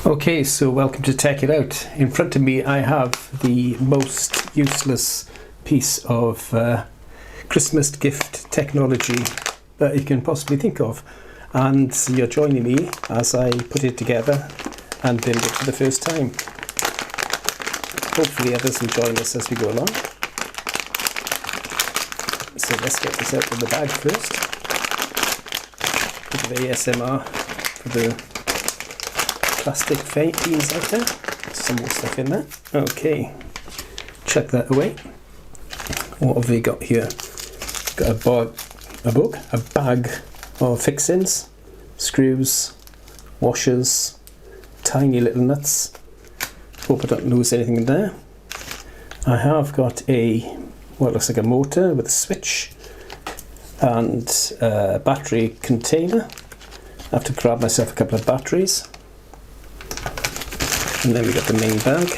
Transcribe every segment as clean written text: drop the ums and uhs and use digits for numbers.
Okay, so welcome to Tech It Out. In front of me I have the most useless piece of Christmas gift technology that you can possibly think of, and you're joining me as I put it together and build it for the first time. Hopefully others will join us as we go along. So let's get this out of the bag first. Bit of ASMR for the plastic beans out there. Some more stuff in there. Okay, chuck that away. What have we got here? Got a bag of fixings, screws, washers, tiny little nuts. Hope I don't lose anything in there. I have got what looks like a motor with a switch and a battery container. I have to grab myself a couple of batteries. And then we got the main bag.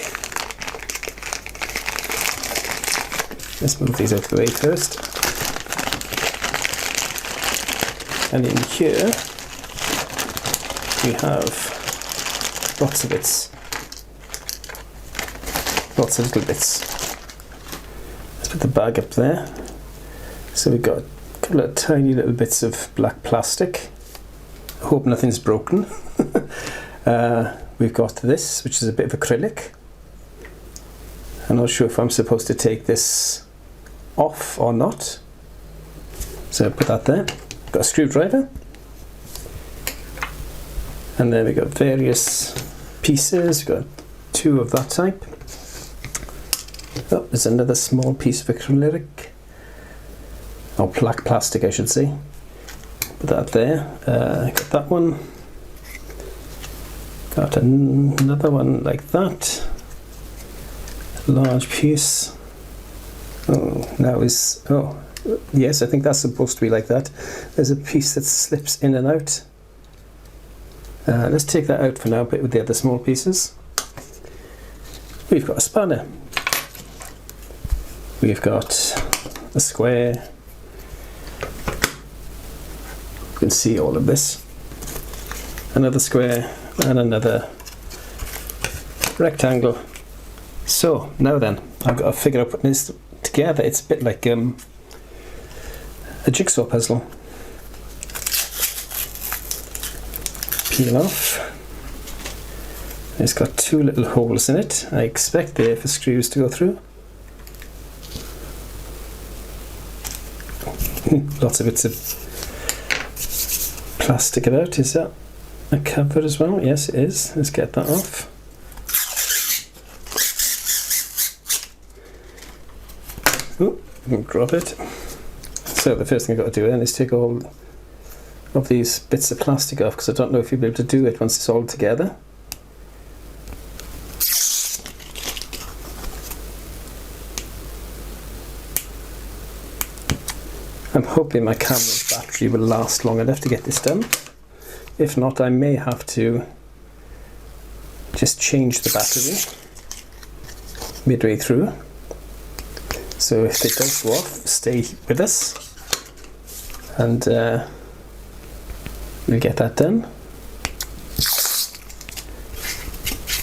Let's move these out of the way first. And in here we have lots of bits. Lots of little bits. Let's put the bag up there. So we've got a couple of tiny little bits of black plastic. I hope nothing's broken. We've got this, which is a bit of acrylic. I'm not sure if I'm supposed to take this off or not. So put that there. Got a screwdriver. And then we've got various pieces. We've got two of that type. Oh, there's another small piece of acrylic. Or black plastic, I should say. Put that there. Got that one. Got another one like that. A large piece. Yes, I think that's supposed to be like that. There's a piece that slips in and out. Let's take that out for now, but with the other small pieces. We've got a spanner. We've got a square. You can see all of this. Another square. And another rectangle. So now then, I've got to figure out putting this together. It's a bit like a jigsaw puzzle. Peel off. It's got two little holes in it. I expect there for screws to go through. Lots of bits of plastic about. Is that a cover as well? Yes, it is. Let's get that off. Oh, I can drop it. So the first thing I've got to do then is take all of these bits of plastic off, because I don't know if you'll be able to do it once it's all together. I'm hoping my camera's battery will last long enough to get this done. If not, I may have to just change the battery midway through. So if it does go off, stay with us and we'll get that done.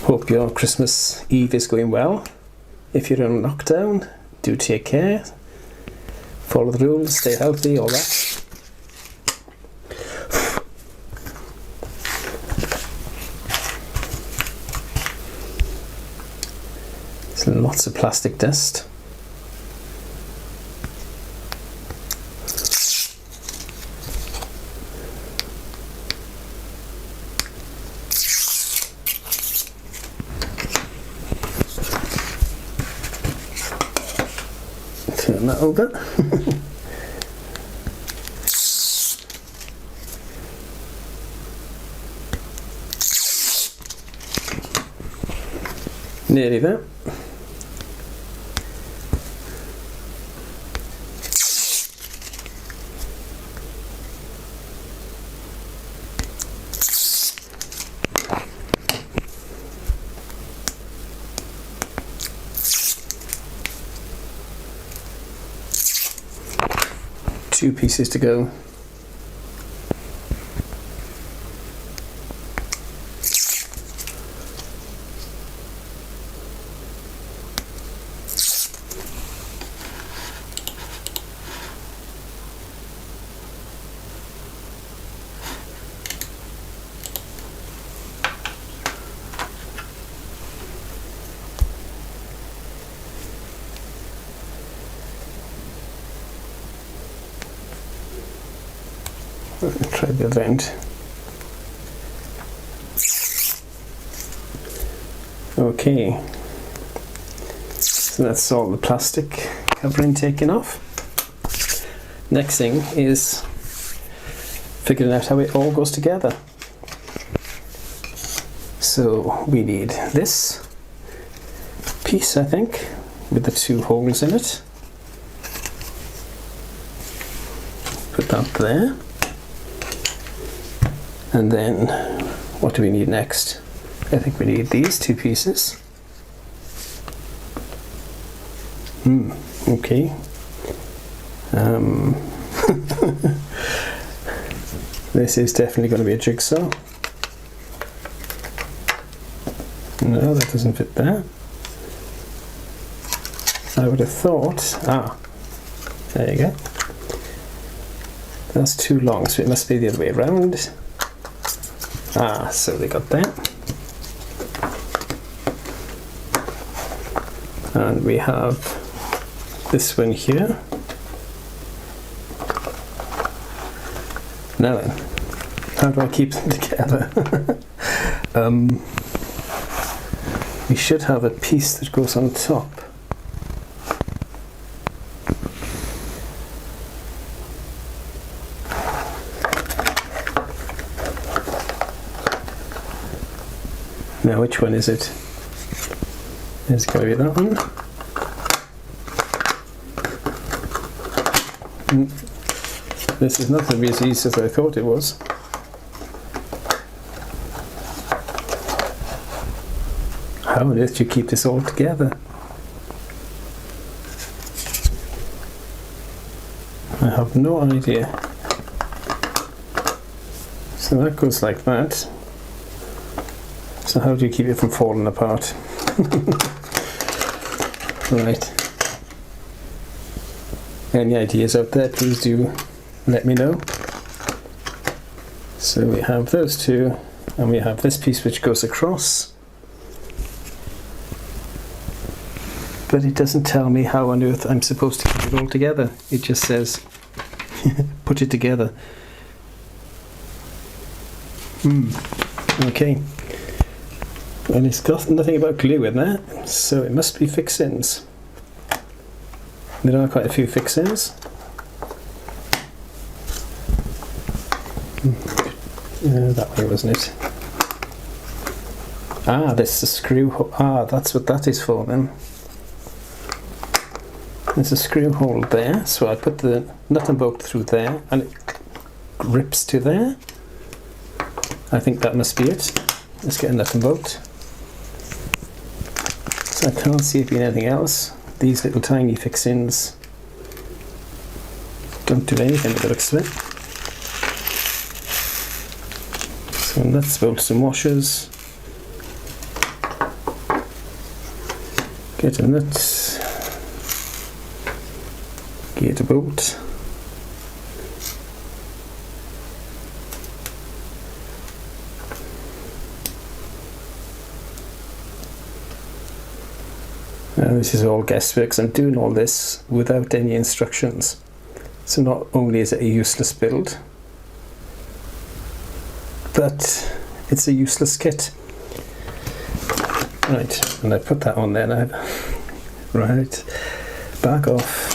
Hope your Christmas Eve is going well. If you're in lockdown, do take care. Follow the rules, stay healthy, all that. Lots of plastic dust. Turn that over. Nearly there. Two pieces to go. Try the other end. Okay, so that's all the plastic covering taken off. Next thing is figuring out how it all goes together. So we need this piece, I think, with the 2 holes in it. Put that there. And then what do we need next? I think we need these 2 pieces. Okay. This is definitely going to be a jigsaw. No, that doesn't fit there. I would have thought, there you go. That's too long, so it must be the other way around. So they got that. And we have this one here. Now then, how do I keep them together? We should have a piece that goes on top. Now, which one is it? It's got to be that one. This is not going to be as easy as I thought it was. How on earth do you keep this all together? I have no idea. So that goes like that. So how do you keep it from falling apart? Right. Any ideas out there, please do let me know. So we have those 2, and we have this piece which goes across. But it doesn't tell me how on earth I'm supposed to keep it all together. It just says, put it together. Okay. And it's got nothing about glue in there, so it must be fixins. There are quite a few fixins. That way, wasn't it? This is a screw hole. That's what that is for then. There's a screw hole there, so I put the nut and bolt through there, and it grips to there. I think that must be it. Let's get a nut and bolt. So I can't see it being anything else. These little tiny fixins don't do anything with the looks of it. So nuts, bolts and washers. Get a nut. Get a bolt. Now this is all guesswork, 'cause I'm doing all this without any instructions. So not only is it a useless build, but it's a useless kit. Right, and I put that on there now. Right, back off.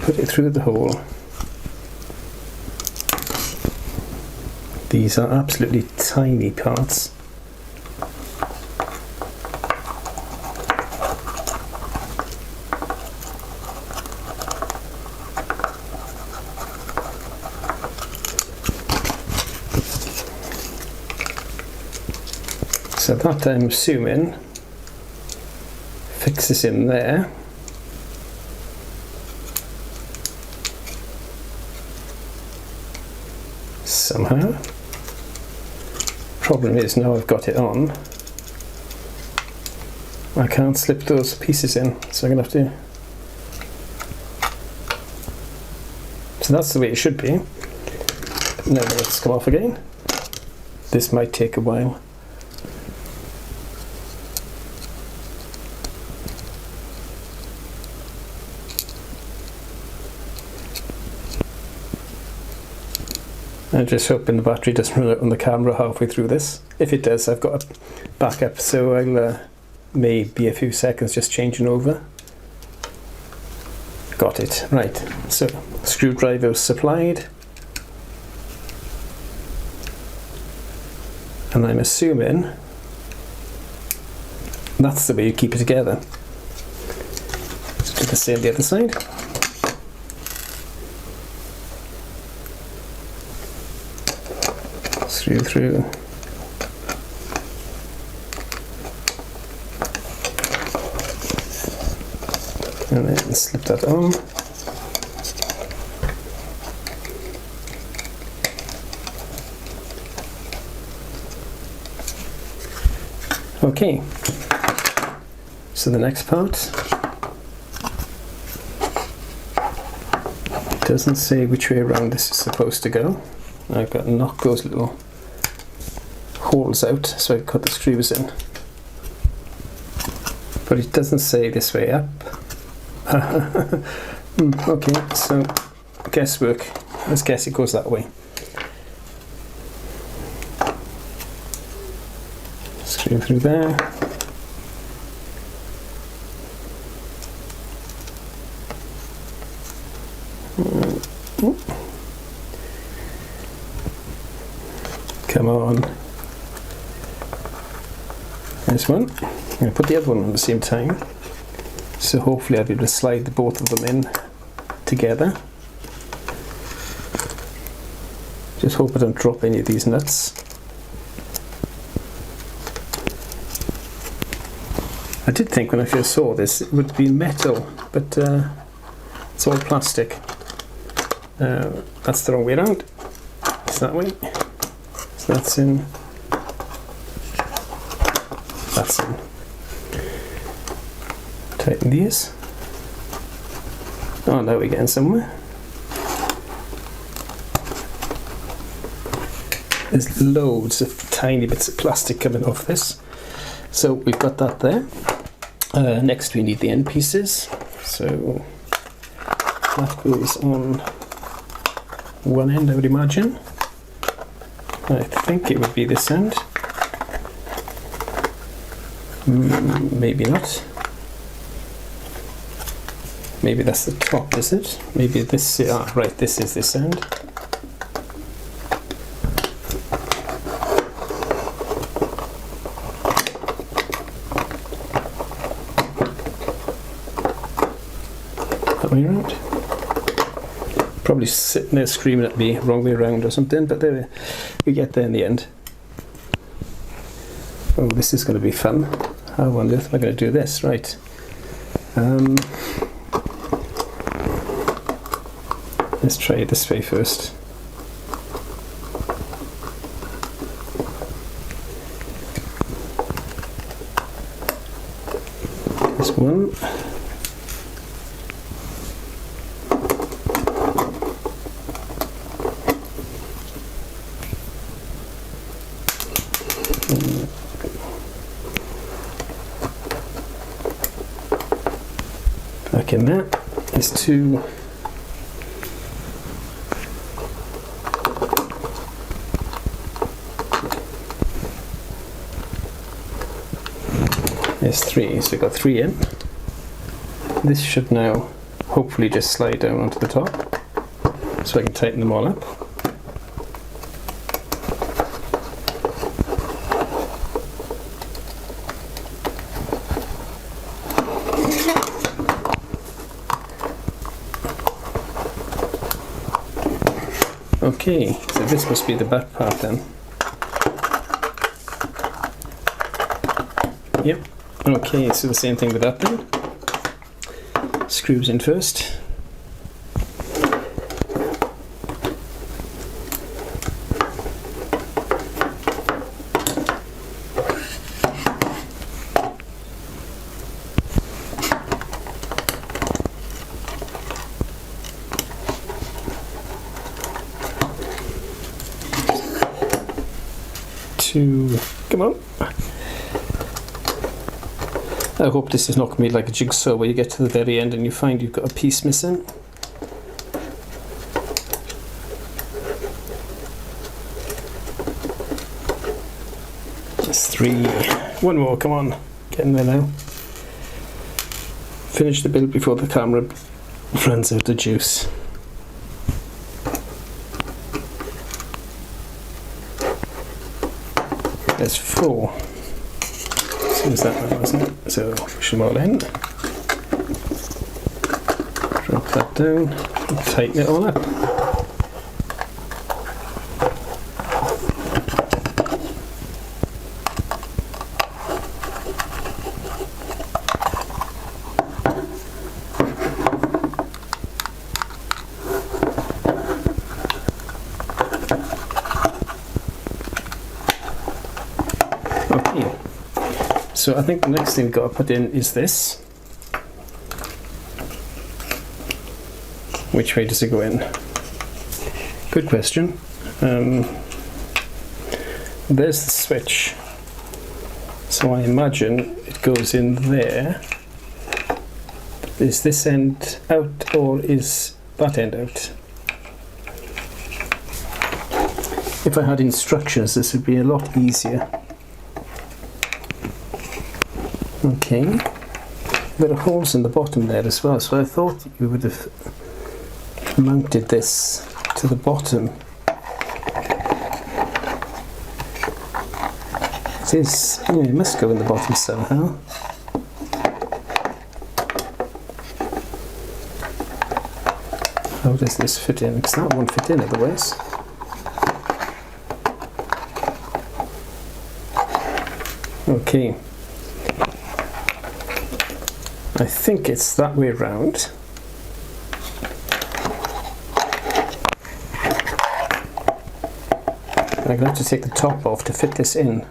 Put it through the hole. These are absolutely tiny parts. So that, I'm assuming, fixes in there. Somehow. Problem is, now I've got it on, I can't slip those pieces in, so I'm going to have to... So that's the way it should be. Now let's come off again. This might take a while. I'm just hoping the battery doesn't run out on the camera halfway through this. If it does, I've got a backup, so I'll maybe a few seconds just changing over. Got it, right. So, screwdriver supplied. And I'm assuming that's the way you keep it together. Let's do the same on the other side. Screw through. And then slip that on. Okay, so the next part doesn't say which way around this is supposed to go. I've got to knock those little holes out so I can cut the screws in. But it doesn't say this way up. Okay, so guesswork. Let's guess it goes that way. Screw through there. Come on. There's one. I'm going to put the other one on at the same time. So hopefully I'll be able to slide the both of them in together. Just hope I don't drop any of these nuts. I did think when I first saw this it would be metal, but it's all plastic. That's the wrong way around. It's that way. So that's in. That's in. Tighten these. Oh, now we're getting somewhere. There's loads of tiny bits of plastic coming off this. So we've got that there. Next we need the end pieces. So that goes on one end, I would imagine. I think it would be this end. Maybe not. Maybe that's the top, is it? Maybe this, right, this is this end. That way around. Probably sitting there screaming at me, wrong way around or something, but there we get there in the end. Oh, this is going to be fun. How on earth am I going to do this? Right. Let's try it this way first. This one. Back in there. There's two. There's three, so we've got three in. This should now hopefully just slide down onto the top so I can tighten them all up. Okay, so this must be the back part then. Yep. Okay, so the same thing with that then. Screws in first. Two, come on. I hope this is not going to be like a jigsaw where you get to the very end and you find you've got a piece missing. That's 3. One more, come on. Getting there now. Finish the build before the camera runs out of juice. There's 4. Same as that one, wasn't it? So push them all in. Drop that down and tighten it all up. Okay, so I think the next thing we've got to put in is this. Which way does it go in? Good question. There's the switch. So I imagine it goes in there. Is this end out or is that end out? If I had instructions, this would be a lot easier. Okay. There are holes in the bottom there as well, so I thought you would have mounted this to the bottom. It is, it must go in the bottom somehow. How does this fit in? Because that won't fit in otherwise. Okay. I think it's that way round. I'm going to have to take the top off to fit this in.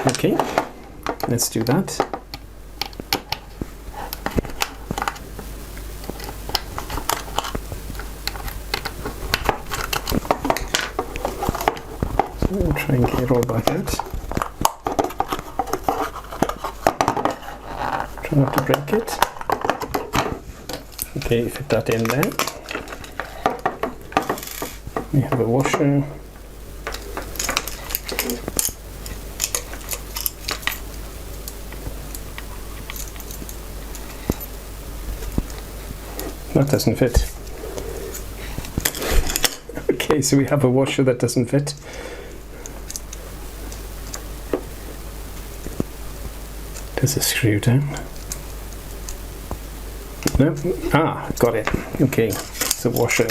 Okay, let's do that. So I'll try and get it all back out. Try not to break it. Okay, fit that in there. We have a washer. That doesn't fit. Okay, so we have a washer that doesn't fit. Does it screw down? No? Ah, got it. Okay, it's a washer.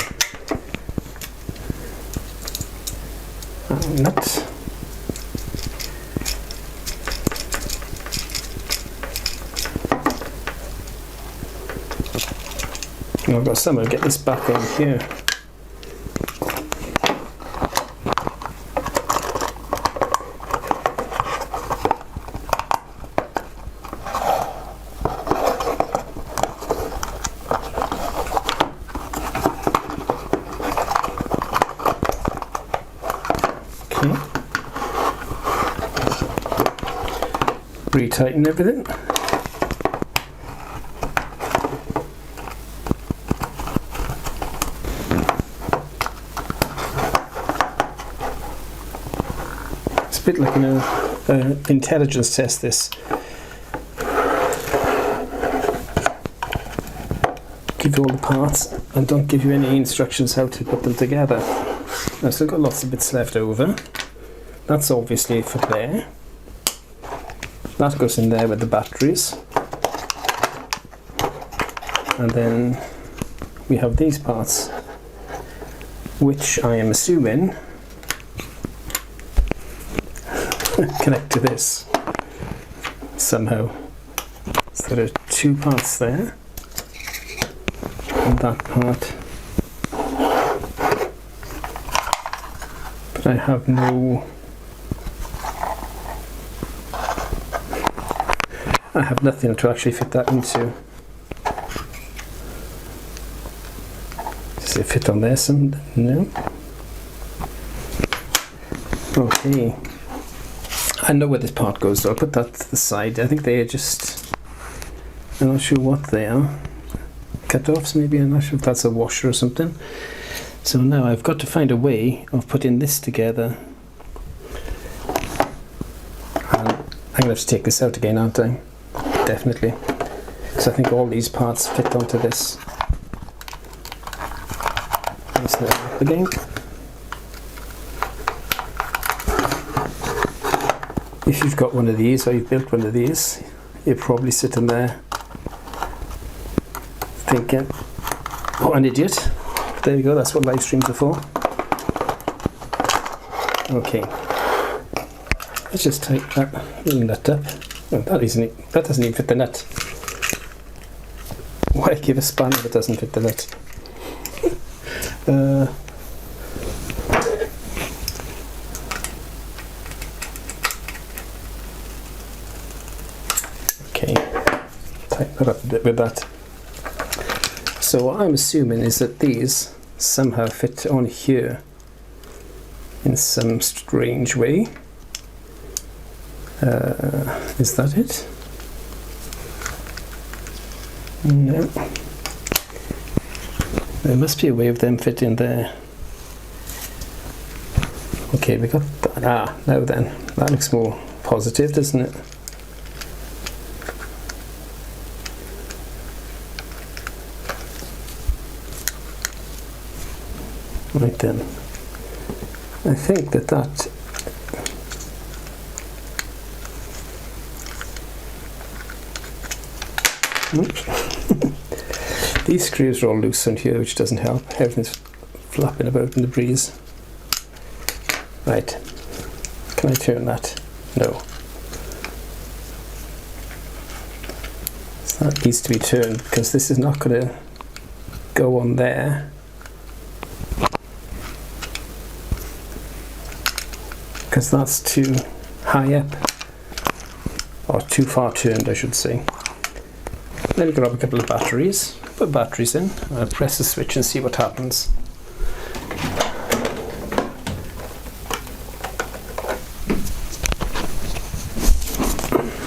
Nut. I've got some. I'll get this back on here. Okay. Retighten everything. It's a bit like an intelligence test, this. Give you all the parts and don't give you any instructions how to put them together. I've still got lots of bits left over. That's obviously for there. That goes in there with the batteries. And then we have these parts, which I am assuming connect to this somehow. So there are 2 parts there, and that part. But I have nothing to actually fit that into. Does it fit on there some? No. Okay. I know where this part goes, so I'll put that to the side. I think they are just, I'm not sure what they are. Cut-offs maybe, I'm not sure if that's a washer or something. So now I've got to find a way of putting this together. I'm going to have to take this out again, aren't I? Definitely. Because I think all these parts fit onto this. Let's now up again. If you've got one of these, or you've built one of these, you're probably sitting there thinking, what an idiot. There you go, that's what live streams are for. Okay. Let's just tighten that little nut up. Well, that doesn't even fit the nut. Why give a span if it doesn't fit the nut? Okay, tighten that up a bit with that. So what I'm assuming is that these somehow fit on here in some strange way. Is that it? No. There must be a way of them fitting there. Okay, we got that. Ah, now then. That looks more positive, doesn't it? Right then. I think that these screws are all loose on here, which doesn't help. Everything's flapping about in the breeze. Right. Can I turn that? No. So that needs to be turned because this is not going to go on there. Because that's too high up. Or too far turned, I should say. Then grab a couple of batteries, put batteries in, press the switch and see what happens.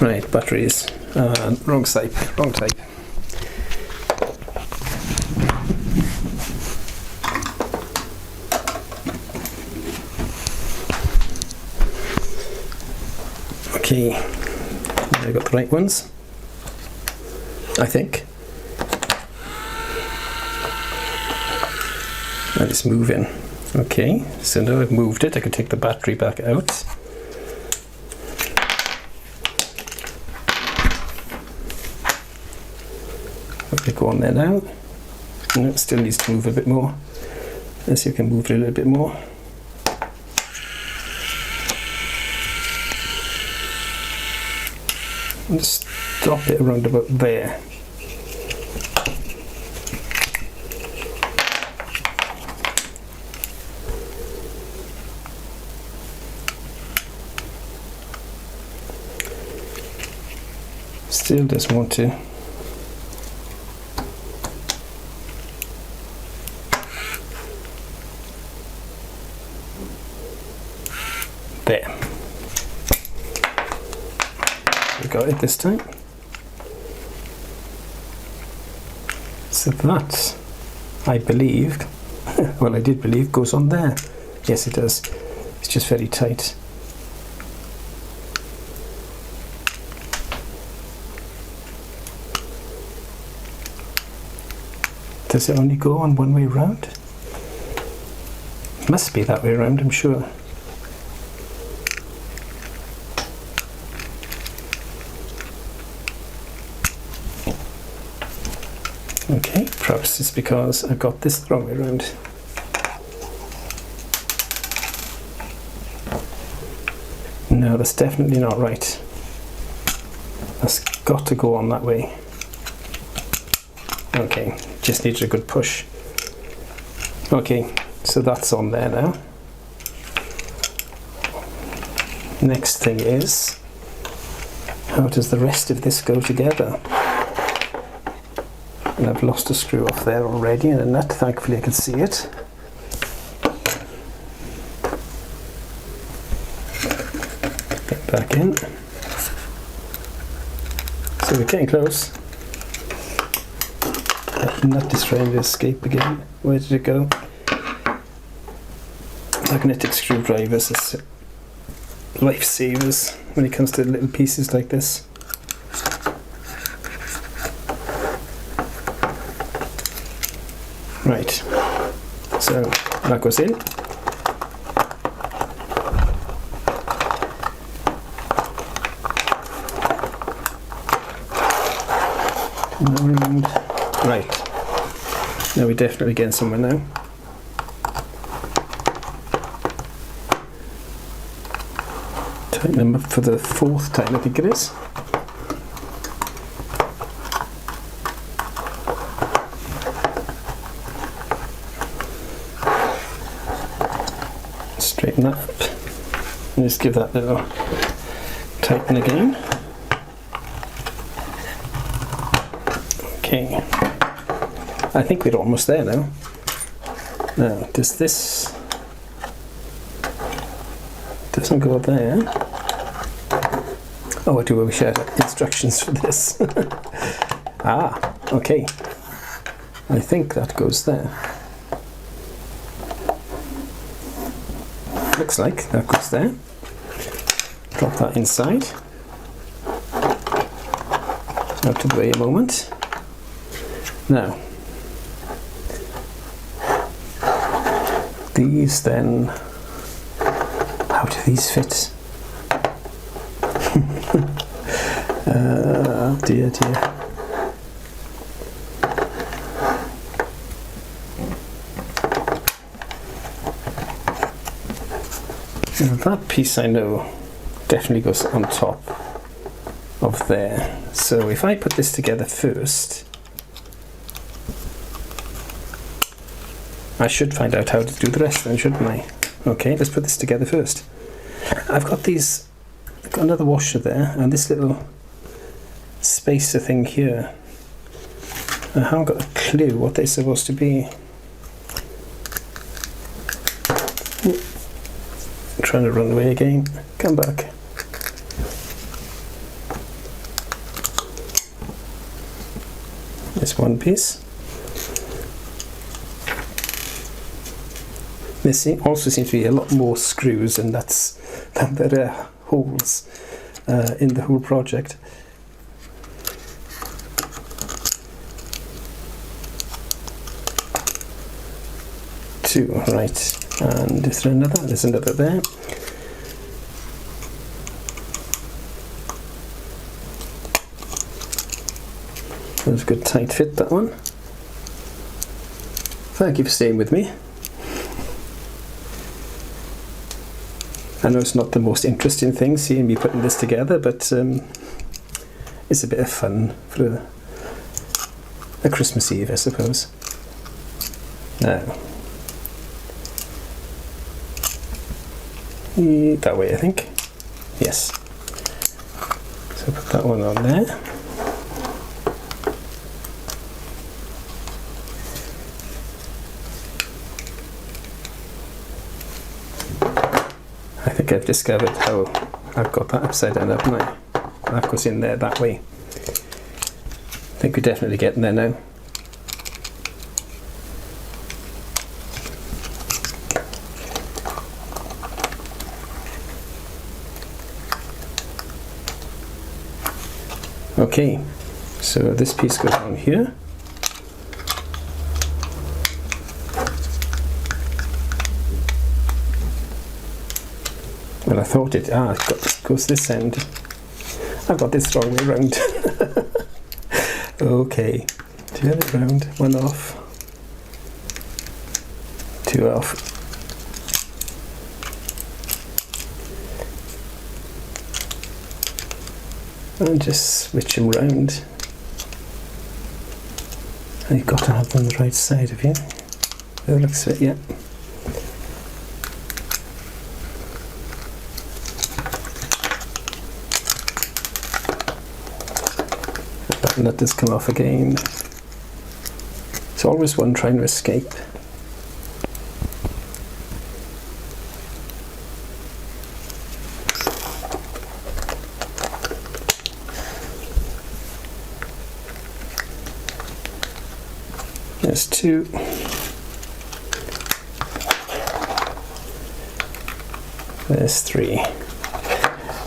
Right, batteries. Wrong type, wrong type. Okay, I got the right ones. I think. And it's moving. Okay, so now I've moved it, I can take the battery back out. Let me go on there now. No, it still needs to move a bit more. Let's see if I can move it a little bit more. And just stop it around about there. Still doesn't want to. There. We got it this time. So that, I believe, well I did believe, goes on there. Yes it does. It's just very tight. Does it only go on one way round? It must be that way around, I'm sure. Okay, perhaps it's because I've got this the wrong way around. No, that's definitely not right. That's got to go on that way. Okay, just needs a good push. Okay, so that's on there now. Next thing is, how does the rest of this go together? And I've lost a screw off there already and a nut, thankfully I can see it. Get back in. So we're getting close. That nut is trying to escape again. Where did it go? Magnetic screwdrivers is lifesavers when it comes to little pieces like this. Right, so that goes in. And right, now we're definitely getting somewhere now. Tighten them up for the 4th time, I think it is. Straighten that up and just give that a little tighten again. Okay, I think we're almost there now. Now, does this doesn't go there? Oh, I do wish I had instructions for this. Ah, okay. I think that goes there. Looks like that goes there. Drop that inside. Out of the way a moment. Now, these then, how do these fit? Dear. Now that piece I know definitely goes on top of there. So if I put this together first, I should find out how to do the rest then, shouldn't I? Okay, let's put this together first. I've got another washer there, and this little spacer thing here. I haven't got a clue what they're supposed to be. I'm trying to run away again. Come back. There's one piece. There also seems to be a lot more screws and nuts than there are holes in the whole project. Two, right. And is there another? There's another there. That was a good tight fit, that one. Thank you for staying with me. I know it's not the most interesting thing seeing me putting this together, but it's a bit of fun for a Christmas Eve, I suppose. Now, that way I think. Yes. So put that one on there. I think I've discovered how I've got that upside down, haven't I? That goes in there that way. I think we're definitely getting there now. Okay, so this piece goes on here. Well, I thought it goes this end. I've got this wrong way round. Okay, two other round, one off, two off. And just switch them round. And you've got to have them on the right side of you. That looks it, yeah. And let this come off again. It's always one trying to escape. There's two. There's three.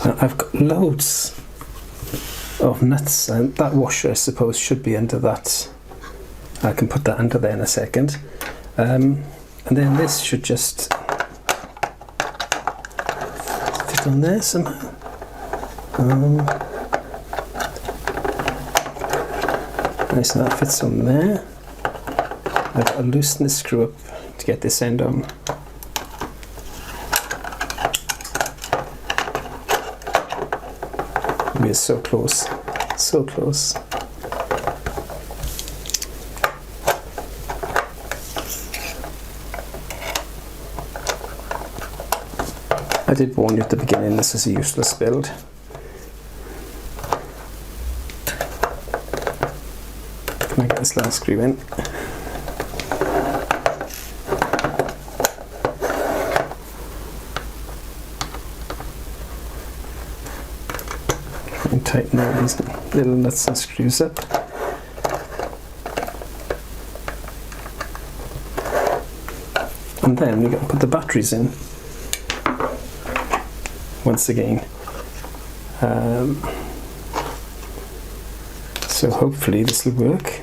Now I've got loads of nuts, and that washer I suppose should be under that. I can put that under there in a second. And then this should just fit on there somehow. Nice, and that fits on there. I've got to loosen the screw up to get this end on. We're so close, so close. I did warn you at the beginning, this is a useless build. Can I get this last screw in? And tighten all these little nuts and screws up. And then we've got to put the batteries in. Once again. So hopefully this will work.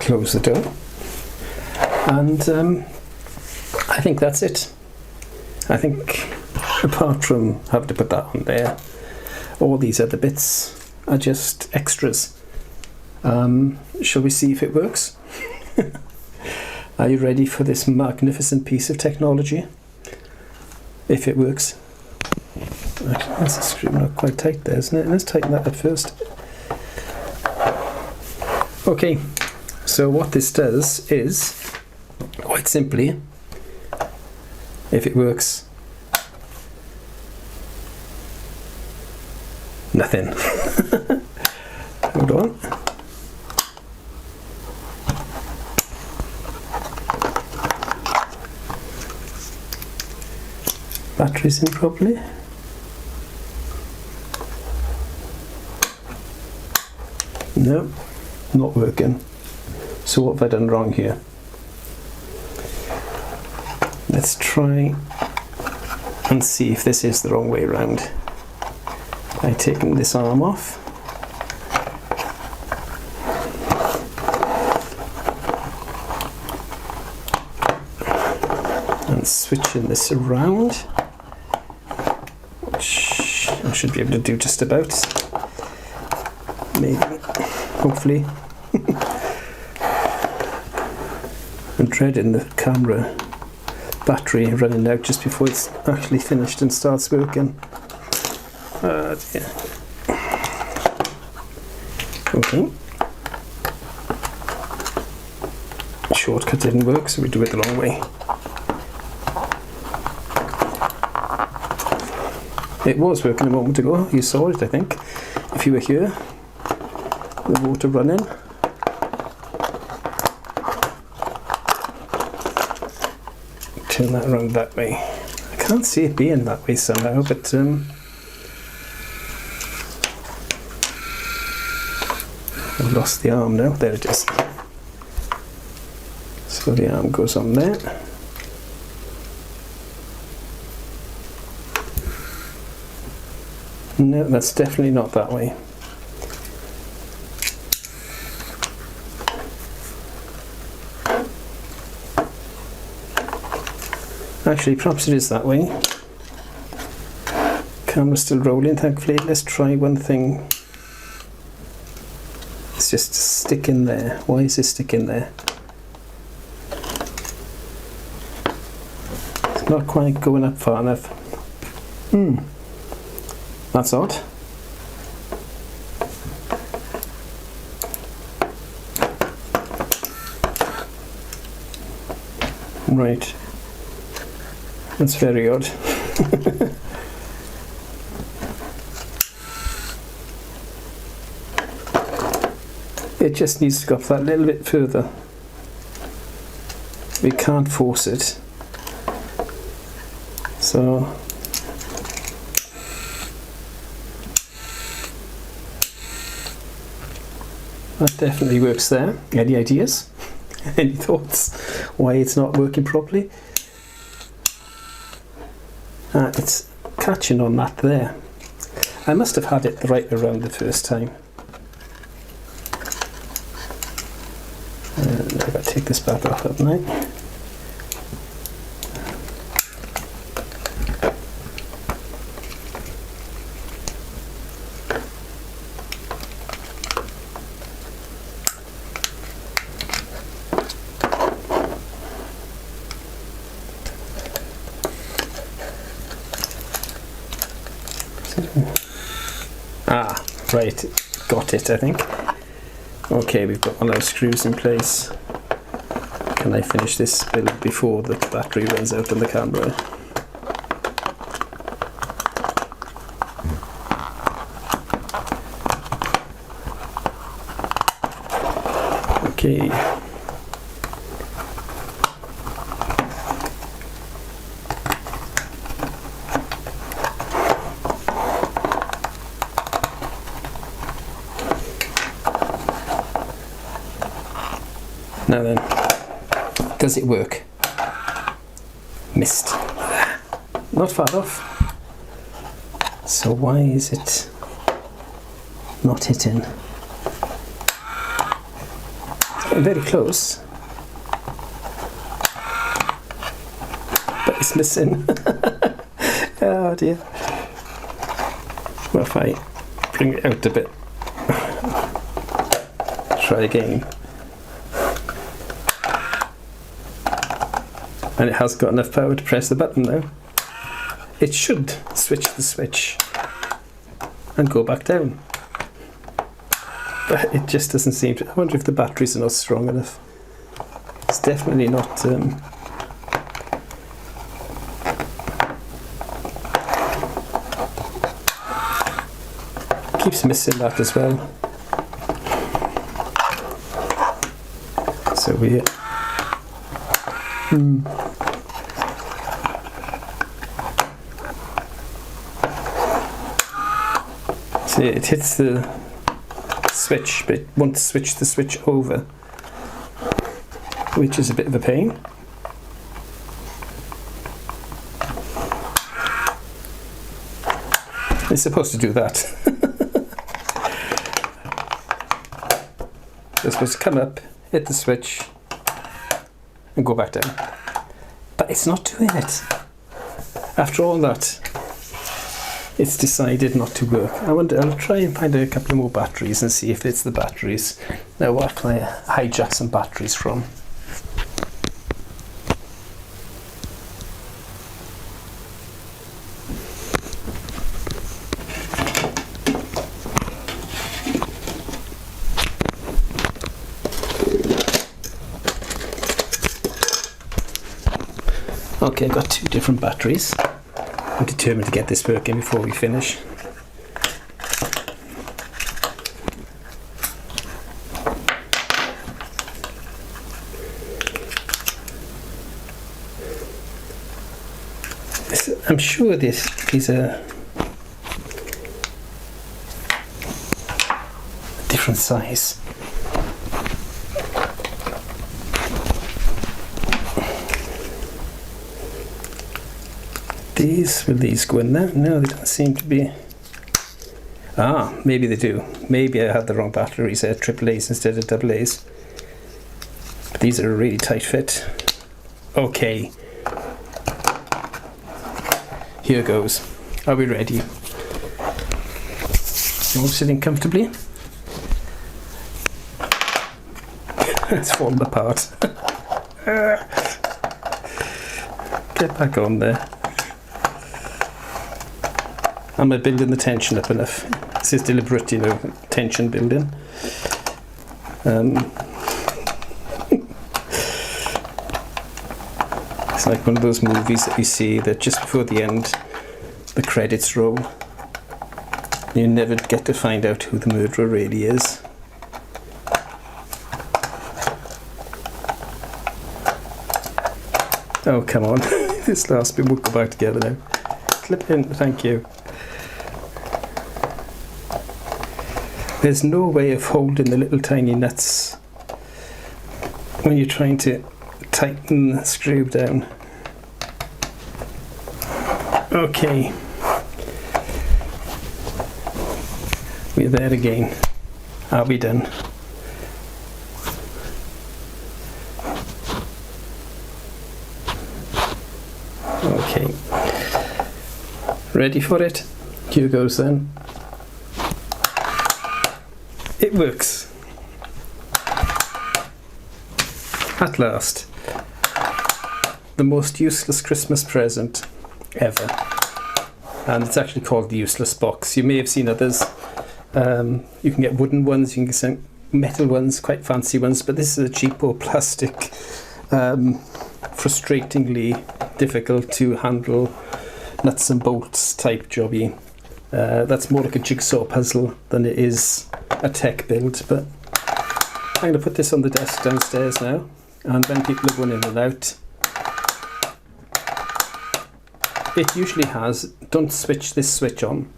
Close the door. And I think that's it. I think apart from having to put that on there, all these other bits are just extras. Shall we see if it works? Are you ready for this magnificent piece of technology? If it works. Actually, that's a screw not quite tight there, isn't it? Let's tighten that up first. Okay, so what this does is, quite simply, if it works, nothing. Hold on. Batteries in properly. No, not working. So what have I done wrong here? Let's try and see if this is the wrong way around. I've taken this arm off. And switching this around. I should be able to do just about. Maybe, hopefully. I'm dreading the camera battery running out just before it's actually finished and starts working. Dear. Okay. Shortcut didn't work, so we do it the long way. It was working a moment ago, you saw it I think, if you were here, the water running. Turn that around that way. I can't see it being that way somehow, but I've lost the arm now, there it is. So the arm goes on there. No, that's definitely not that way. Actually, perhaps it is that way. Camera's still rolling, thankfully. Let's try one thing. It's just a stick in there. Why is this stick in there? It's not quite going up far enough. That's odd. Right. That's very odd. It just needs to go up that little bit further. We can't force it. So that definitely works there. Any ideas? Any thoughts why it's not working properly? It's catching on that there. I must have had it right around the first time. I've got to take this back off, haven't I? Right, got it, I think. Okay, we've got all our screws in place. Can I finish this build before the battery runs out on the camera? Okay. Now then, does it work? Missed. Not far off. So why is it not hitting? It's getting very close. But it's missing. Oh dear. What if I bring it out a bit? Try again. And it has got enough power to press the button now. It should switch the switch and go back down. But it just doesn't seem to. I wonder if the batteries are not strong enough. It's definitely not. Keeps missing that as well. So we. See, it hits the switch, but it won't switch the switch over, which is a bit of a pain. It's supposed to do that. It's supposed to come up, hit the switch, and go back down. But it's not doing it. After all that, it's decided not to work. I wonder, I'll try and find a couple of more batteries and see if it's the batteries. Now what can I hijack some batteries from? Okay, I've got 2 different batteries. I'm determined to get this working before we finish. I'm sure these are a different size. Will these go in there? No, they don't seem to be. Ah, maybe they do. Maybe I had the wrong batteries. I had AAAs instead of AA's. But these are a really tight fit. Okay. Here goes. Are we ready? You all sitting comfortably? It's fallen apart. Get back on there. Am I building the tension up enough? This is deliberate, you know, tension building. It's like one of those movies that you see that just before the end, the credits roll. You never get to find out who the murderer really is. Oh, come on. This last bit will go back together now. Clip in, thank you. There's no way of holding the little tiny nuts when you're trying to tighten the screw down. Okay, we're there again. Are we done? Okay, ready for it? Here goes then. It works. At last. The most useless Christmas present ever. And it's actually called the useless box. You may have seen others. You can get wooden ones, you can get some metal ones, quite fancy ones, but this is a cheapo plastic, frustratingly difficult to handle nuts and bolts type jobby. That's more like a jigsaw puzzle than it is a tech build, but I'm going to put this on the desk downstairs now, and when people are going in and out, it usually has, don't switch this switch on.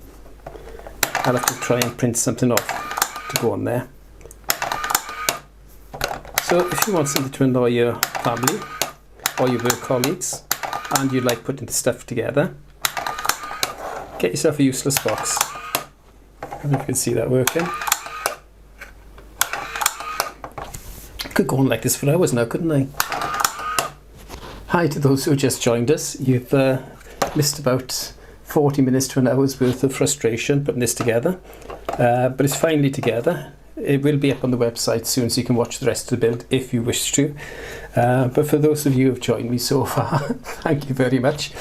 I'll have to try and print something off to go on there. So if you want something to annoy your family or your work colleagues and you like putting the stuff together, get yourself a useless box. I don't know if you can see that working. I could go on like this for hours now, couldn't I? Hi to those who just joined us. You've missed about 40 minutes to an hour's worth of frustration putting this together, but it's finally together. It will be up on the website soon, so you can watch the rest of the build if you wish to. But for those of you who have joined me so far, thank you very much.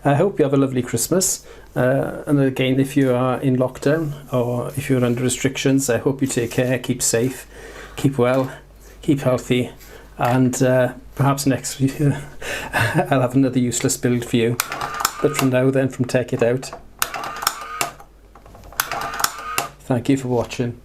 I hope you have a lovely Christmas. And again, if you are in lockdown or if you're under restrictions, I hope you take care, keep safe, keep well, keep healthy, and perhaps next week I'll have another useless build for you. But from now then, from Tech It Out, thank you for watching.